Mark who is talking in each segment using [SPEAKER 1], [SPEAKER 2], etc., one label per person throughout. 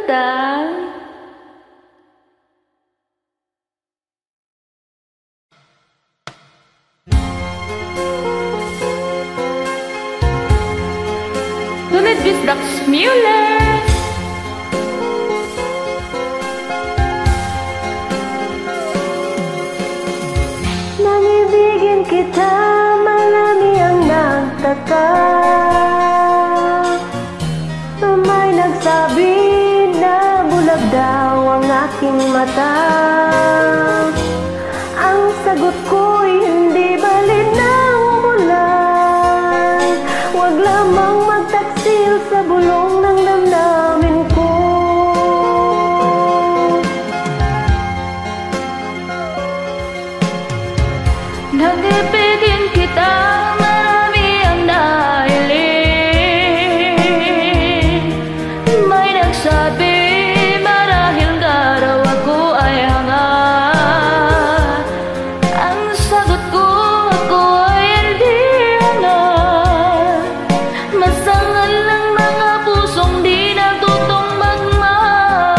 [SPEAKER 1] karapatan. Tulad bis Dax Mueller.
[SPEAKER 2] Nanibigin kita, marami ang nagtaka. May nagsabi na bulag daw ang aking mata. Ang sagot ko'y hindi balid ng bulan. Huwag lamang magtaksil sa bulong ng damdamin ko.
[SPEAKER 1] Nag-ibigin kita, marami ang nahiling. May nagsabi, marahil nga raw ako ay hangat. Ang sagot ko, ako ay hindi hangat. Masangal lang mga pusong di natutong magmahal.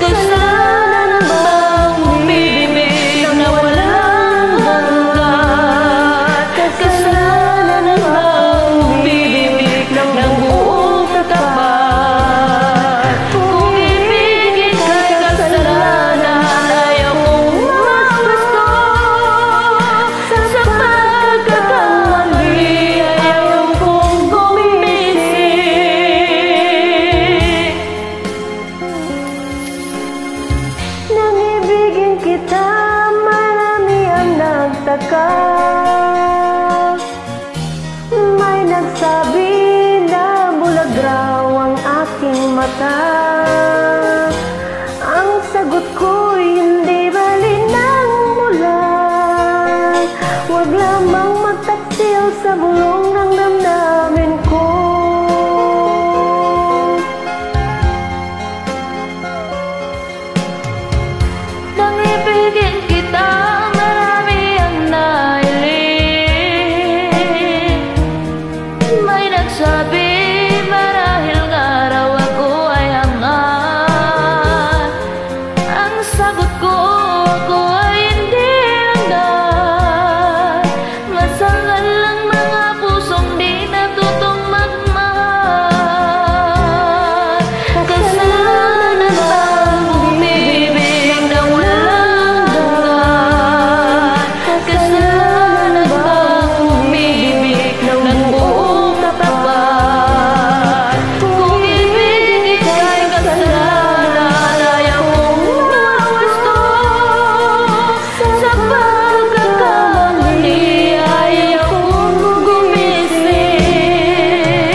[SPEAKER 1] Kasalanan bang umibig na walang hanggan? Kasalanan bang umibig ng buong tapat? Kung ibigin kay kasalanan, ayaw kong magusto. Sa pagkakamali, ayaw kong gumising.
[SPEAKER 2] Nanibigin kita, marami ang nagtaka. May nagsabi na bulag raw ang aking mata. Ang sagot ko'y hindi balin ng mulan. Huwag lamang magtaksil sa bulong ng damdamin ko.
[SPEAKER 1] Nang-ibigin kita, marami ang nahiling. May nagsabi, marahil nga raw ako ay hangat. Ang sagot ko, ako ay hindi hangat. Masangal lang mga pusong di natutong magmahal. Kasalanan bang umibig na walang hanggan? Kasalanan bang umibig ng buong tapat? Kung ibigin kay kasalanan, ayaw kong magusto. Sa pagkakamali, ayaw kong gumising.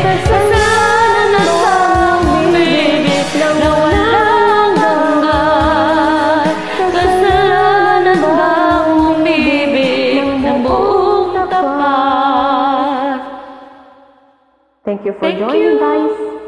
[SPEAKER 1] Kasalanan bang umibig na walang hanggan? Kasalanan bang umibig ng buong tapat?
[SPEAKER 2] Thank you for
[SPEAKER 1] Thank
[SPEAKER 2] joining,
[SPEAKER 1] you.
[SPEAKER 2] guys.